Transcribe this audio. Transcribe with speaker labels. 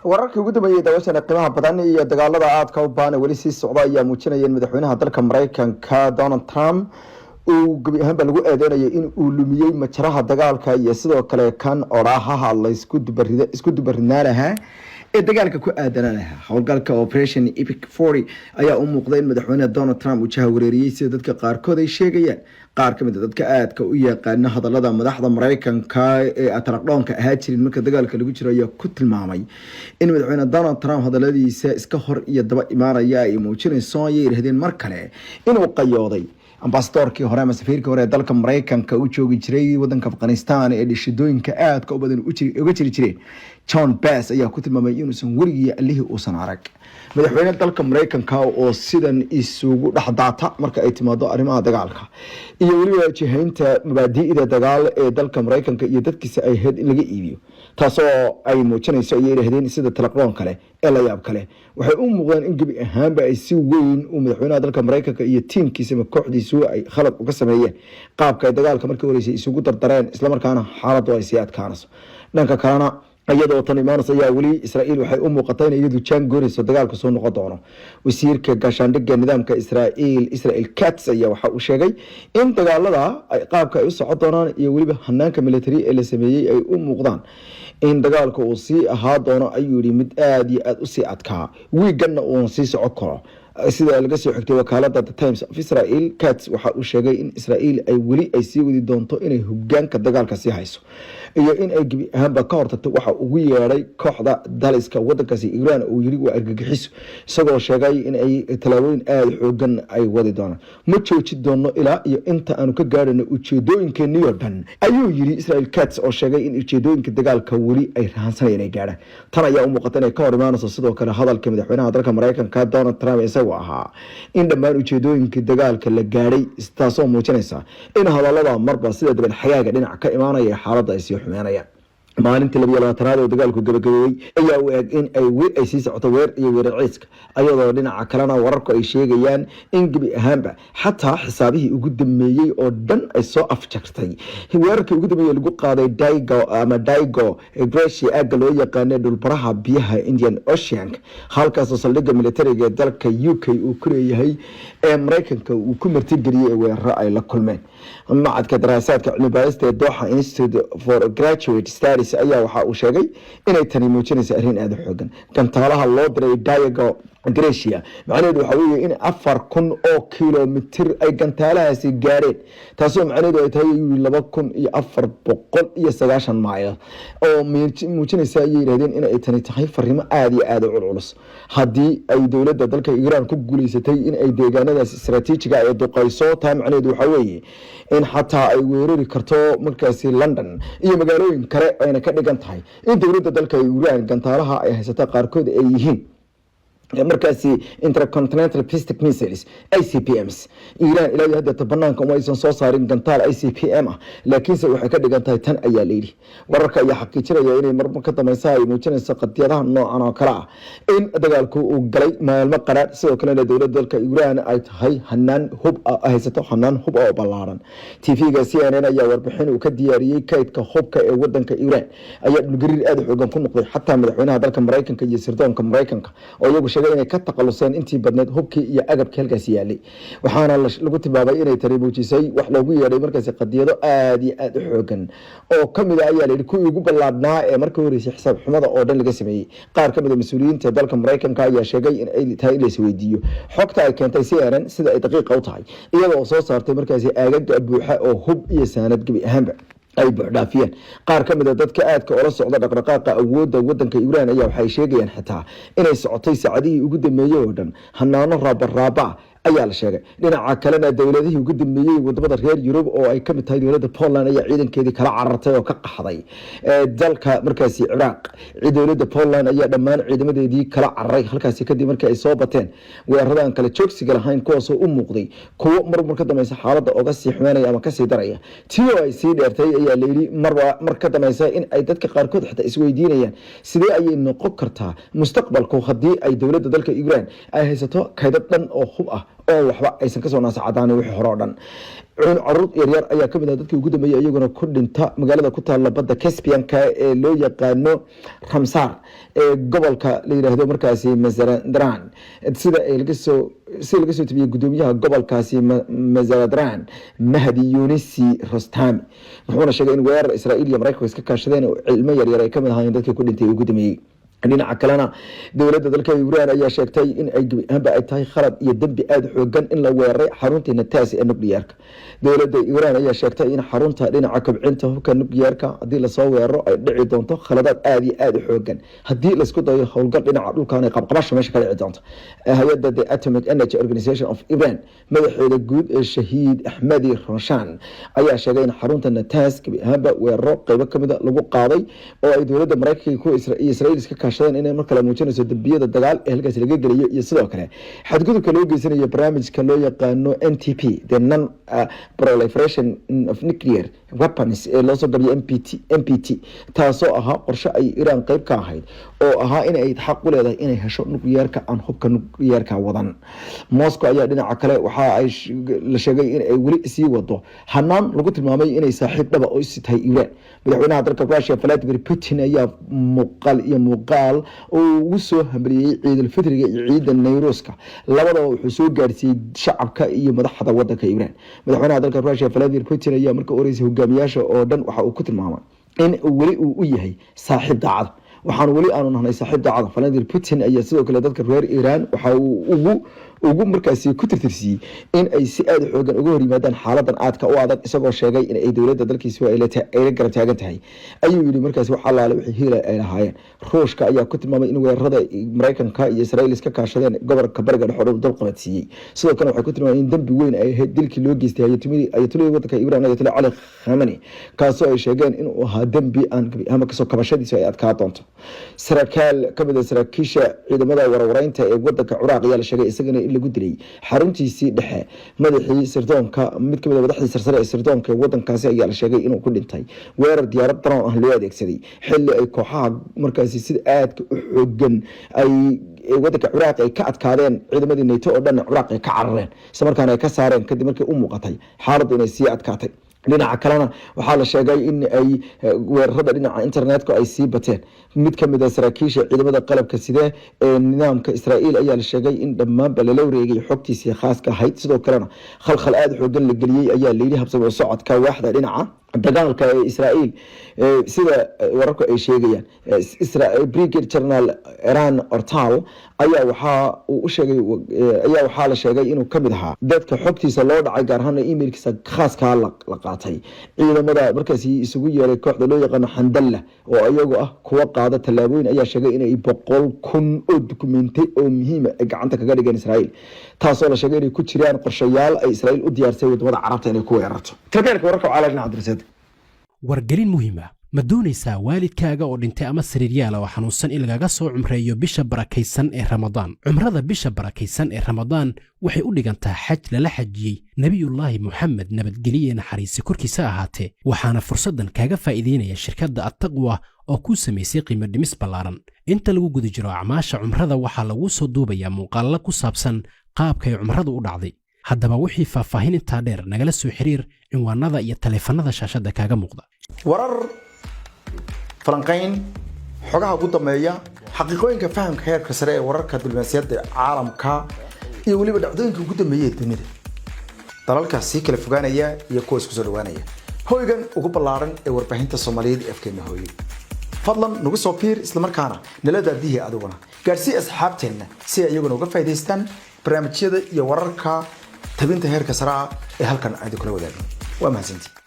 Speaker 1: wararkii ugu dambeeyay daawashada qiimaha badan iyo dagaalada aadka u baahan weli sii socda ayaa muujinaya in madaxweynaha dalka Mareykanka Donald Trump uu gabi ahaanba lagu eedeynayay in uu lumiyay majraha dagaalka iyo sidoo kale kan orahaha la isku dubarinaanaha ee dagaalka ku aadananaha howlgalka Operation Epic 40 ayaa u muuqday in madaxweynaha Donald Trump uu jahawareeriyay sida dadka qaarkood ay sheegayaan qaar ka mid ah dadka aadka u yaqaan hadallada madaxda Mareykanka ee ataraqdoonka ahaa jirin marka dagaalka lagu jiro ayaa ku tilmaamay in madaxweynaha Donald Trump hadalladiisa iska hor iyo daba imaanaya ay muujinayso ay yiraahdeen mar kale inuu qayooday ambasadorkii hore ama safiirkii hore ee dalka Mareykanka uu joogi jiray wadanka Afghanistan ee dhishidooyinka aadka u badan uga jiri jireen John Bass ayaa ku tilmaamay inuusan warigii allihii uusan arag madaxweynaha dalka Mareykanka oo sidan isugu dhaxdaata marka ay timaado arrimaha dagaalka iyo waliba jihaynta mabaadi'da dagaal ee dalka Mareykanka iyo dadkiisa ay heed in laga iibiyo taasoo ay muujinayso ay yiraahdeen sida talaqoon kale ee la yaab kale waxay u muuqdaan in gabi ahaanba ay si weyn u madaxweynaha dalka Mareykanka iyo tiimkiisa ama kooxdiisu ay khalad uga sameeyeen qaabka ay dagaalka markii horeysay isugu dardareen isla markaana xaaladdu ay sii adkaanayso dhanka kalena iyadoo tan imaanaysa ayaa weli Israa'iil waxay u muuqatay in iyadu jaan goorayso dagaalka soo noqon doono wasiirka gaashaandhigga nidaamka Israa'iil Katz ayaa waxa uu sheegay in dagaalada ay qaabka ay u socon doonaan iyo waliba hanaanka military ee la sameeyay ay u muuqdaan in dagaalka uu sii ahaa doono ayuu yiri mid aad iyo aad u sii adkaa wiiganna uu sii socon karo sida laga soo xigtay wakaaladda The Times of Israel Katz waxa uu sheegay in Israa'iil ay weli ay sii wadi doonto inay hoggaanka dagaalka sii hayso iyo in ay gabi ahaanba ka hortagto waxa ugu yeeray kooxda daliska wadankaasi Iran oo yiri waa argagixiso isagoo sheegay in ay talaabooyin aad xoogan ay wadi doonaan ma joojin doono ilaa iyo inta aanu ka gaarino ujeedooyinkeennii oo dhan ayuu yiri Israel Katz oo sheegay in ujeedooyinka dagaalka weli ay rahansanayeen ay gaaraan tan ayaa u muuqata inay ka hor imaanayso sidoo kale hadalka madaxweynaha dalka Mareykanka Donald Trump isagoo ahaa in dhammaan ujeedooyinka dagaalka la gaaray taasoo muujinaysa in hadallada marba sida dibad xagaaga dhinac ka imaanaya xaaladda ay sii xumeynayaan maalintii 22aad oo dagaalku gabagabeeyay ayaa u eeg in ay sii socoto weer iyo weerarciiska ayadoo dhinaca kalena wararku ay sheegayaan in gabi ahaanba xataa xisaabihii ugu dambeeyay oo dhan ay soo afjartay weerarkii ugu dambeeyay lagu qaaday Daigo Gracia aga loo yaqaan dhulbaraha biyaha Indian Ocean halkaas oo saldhigga militariga ee dalka UK uu ku leeyahay ee Mareykanka uu ku martigeliyay weerar ay la kulmeen macadka daraasaadka cilmi baarista ee Doha Institute for Graduate Studies ayaa waxa uu sheegay inay tani muujinayso arrin aad u xooggan gantaalaha loo diray Daigo Gracia macnaheedu waxa weeye in 4,000 oo kiiloomitir ay gantaalahaasi gaareen taasoo macnaheedu ay tahay 2,490 mayl oo muujinaysa ay yiraahdeen in ay tani tahay fariimo aad iyo aad u culus haddii ay dawladda dalka Iran ku guuleysatay in ay deegaanadaas istiraatiijiga ay duqayso taa macnaheedu waxa weeye in xataa ay weerari karto markaasi London iyo magaalooyin kale ayna ka dhigan tahay in dawladda dalka Iran gantaalaha ay haysato qaarkood ay yihiin markaasi intercontinental ballistic missiles ICBMs Iran ilaa hadda banaanka uma aysan soo saarin gantaal ICBM ah laakiinse waxay ka dhigan tahay tan ayaa leeyahay wararka ayaa xaqiijinaya inay marba ka dameysaa ay muujinayso qadiyadaha noocan oo kala ah in dagaalku uu galay maalmo qaraar sidoo kale dawladda dalka Iran ay tahay hanaan hub haysato hanaan hub oo ballaaran TV-ga CNN ayaa warbixin uu ka diyaariyay kaydka hubka ee wadanka Iran ayaa dhulgariir aad u xoogan ku noqday xataa madaxweynaha dalka Mareykanka iyo sirdoonka Mareykanka oo iyagu inay ka taqaluseen intii badneed hubkii iyo agabkii halkaas yaalay waxaana lagu tilmaamay inay tani muujisay wax loogu yeeray markaasi qadiyado aad iyo aad u xoogan oo kamid ah ayaa leeyahay kuwii ugu ballaadnaa ee markii horeysay xisaab xumada oo dhan laga sameeyay qaar kamid ah mas'uuliyiinta dalka Mareykanka ayaa sheegay in ay tahay in la isweydiiyo xogta ay keentay CNN sida ay daqiiq u tahay iyadoo soo saartay markaasi aagaga buuxa oo hub iyo saanad gabi ahaanba ay buuxdaafiyeen qaar kamid ah dadka aadka oo la socda dhaqdhaqaaqa awoodda wadanka Iran ayaa waxay sheegayaan xitaa inay socotay saacadihii ugu dambeeyay oo dhan hanaano raaba ayaa la sheegay dhinaca kalena dawladihii ugu dambeeyay wadamada reer Yurub oo ay kamid tahay dawladda Poland ayaa ciidankeedii kala carartay oo ka qaxday dalka markaasi Iraq dawladda Poland ayaa dhammaan ciidamadeedii kala cararay halkaasi kadib markii ay soo bateen weeraradan kala joogsiga lahayn kuwaas oo u muuqday kuwo marmar ka dameysa xaaladda uga sii xumeynaya ama ka sii daraya tii ay sii dheertay ayaa leeyahay mar ka dameysa in ay dadka qaarkood xitaa isweydiinayaan sidee ay noqon kartaa mustaqbalku haddii ay dawladda dalka Iran ay haysato kaydad dhan oo hub ah oo waxba aysan kasoo naasacadaan wixii hore oo dhan caruur yaryar ayaa kamid ah dadkii ugu dambeeyay iyaguna ku dhinta magaalada ku taala badda Caspian-ka ee loo yaqaano Ramsar ee gobolka la yiraahdo markaasi Mazandaran sida ay laga soo tabiyay gudoomiyaha gobolkaasi Mazandaran Mahdi Yunisi Rostami wuxuuna sheegay in weerar Israa'iil iyo Mareykanku iska kaashadeen oo cilmo yaryar ay kamid ahaayeen dadkii ku dhintay ugu dambeeyay dhinaca kalena dawladda dalka Iran ayaa sheegtay in ay tahay khalad iyo dambi aad xoogan in la weeraray xarunta Natanz ee nukliyeerka dawladda Iran ayaa sheegtay in xarunta dhinaca kabcinta hubka nukliyeerka hadii la soo weeraro ay dhici doonto khaladaad aad iyo aad xoogan hadii la isku dayo howlgal dhinaca dhulka ay qabqabasho meesha ka dhici doonto hay'adda The Atomic Energy Organization of Iran madaxeeda guud ee Shahiid Ahmadi Roshan ayaa sheegay in xarunta Natanz haba weeraro qayb kamid ah lagu qaaday oo ay dawladda Mareykanka iyo Israa'iil iska inay mar kale muujinayso dambiyada dagaal ee halkaas laga geliyo iyo sidoo kale xadgudubka loo geysanayo barnaamijka loo yaqaano NTP the non proliferation of nuclear weapons ee loo soo gabiyo NPT taasoo ahaa qorshe ay Iran qayb ka ahayd oo ahaa in ay xaq u leedahay inay hesho nukliyeerka aan hubka nukliyeerka wadan Moscow ayaa dhinaca kale waxa ay la sheegay in ay wali sii wado hanaan lagu tilmaamay inay saaxiib dhaba oo is tahay Iran madaxweynaha dalka Russia Vladimir Putin ayaa muuqaal oo soo hambaliyay ciidul fitriga iyo ciidan Nayruuska labadaba wuxuu soo gaarsiiyay shacabka iyo madaxda wadanka Iran madaxweynaha dalka Russia Vladimir Putin ayaa markii horeysay hogaamiyaasha oo dhan waxa uu ku tilmaamay in wali uu u yahay saaxiib daacad waxaan wali aanu nahay saaxiib daacad Vladimir Putin ayaa sidoo kale dadka reer Iran waxa uu ugu markaasi ku tirtirsiyay in ay si aad xoogan uga hor yimaadaan xaaladan aadka u adag isagoo sheegay in ay dawladda dalkiisa ay la garab taagan tahay ayuu yiri markaasi waxa la wixii hiilay ay lahaayeen Ruushka ayaa ku tilmaamay in weerarada Mareykanka iyo Israa'iil iska kaashadeen gobolka bariga dhexe dal qabadsiiyay sidoo kale waxay ku tilmaameen in dambi weyn ay ahayd dilkii loo geystay ayatollah wadanka Iran ayatollah Ali Khamenei kaasoo ay sheegeen in uu ahaa dambi aan ama kasoo kabashadiisa ay adkaa doonto saraakiil kamid ah saraakiisha ciidamada warwareynta ee wadanka Ciraaq ayaa la sheegay isagana lagu dilay xaruntiisii dhexe madaxii sirdoonka mid kamid ah madaxdii sarsare ee sirdoonka wadankaasi ayaa la sheegay inuu ku dhintay weerar diyaarad drone ah loo adeegsaday xilli ay kooxaha markaasi sida aad u xoogan ay wadanka Ciraaq ay ka adkaadeen ciidamadii NATO oo dhan Ciraaq ay ka carareen isla markaana ay ka saareen kadib markii uu muuqatay xaaladdu inay sii adkaatay dhinaca kalena waxaa la sheegay in ay weerarada dhinaca internetka ay sii bateen mid kamid ah saraakiisha ciidamada qalabka sida ee nidaamka Israa'iil ayaa la sheegay in dhammaan la wareegay xogtiisa khaaska ahayd sidoo kalena khalkhal aad xoogan la galiyay ayaa leeyahay habsami u socodka waaxda dhinaca dagaalka ee Israa'iil sida wararku ay sheegayaan Israa'iil Brigadier General Eran Ortal ayaa waxa la sheegay inuu kamid ahaa dadka xogtiisa loo dhacay gaar ahaan emailkiisa khaaska la qaatay ciidamada markaasi isugu yeeray kooxda loo yaqaan Handalla oo ayagu ah kuwa qaada talaabooyin ayaa sheegay in ay 100,000 oo dukumeenti oo muhiim ah gacanta kaga dhigeen Israa'iil taasoo la sheegay inay ku jiraan qorshayaal ay Israa'iil u diyaarsay wadamada Carabta inay ku weerarto tabeelka wararka caalamka Cabdirasad
Speaker 2: wargelin muhiim ah ma doonaysaa waalidkaaga oo dhintay ama sariiryaal oo xanuunsan in lagaga soo cumreeyo bisha barakaysan ee Ramadaan cumrada bisha barakaysan ee Ramadaan waxay u dhigantaa xaj lala xajiyay nabiyullaahi Muhammad nabadgeliye naxariisi korkiisa ahaatee waxaana fursadan kaaga faa'iideynaya shirkadda At-Taqwa oo ku sameysay qiimo dhimis ballaaran inta lagu guda jiro acmaasha cumrada waxaa lagu soo duubayaa muuqaallo ku saabsan qaabka ay cumradu u dhacday haddaba wixii faahfaahin intaa dheer nagala soo xiriir cinwaanada iyo taleefanada shaashada kaaga muuqda
Speaker 1: warar falanqayn xogaha ugu dambeeya xaqiiqooyinka fahamka heerka sare ee wararka diblomaasiyadda caalamka iyo waliba dhacdooyinka ugu dambeeyay dunida dalalkaas si kala fogaanaya iyo kuwa isku soo dhawaanaya hoygan ugu ballaaran ee warbaahinta Soomaaliyeed ee afkeena hooyo fadlan nagu soo fiir isla markaana nala daadihi adiguna gaarsii asxaabteena si ay iyaguna uga faa'iideystaan barnaamijyada iyo wararka tabinta heerka sare ee halkan aad kula wadaagno waa mahadsantihiin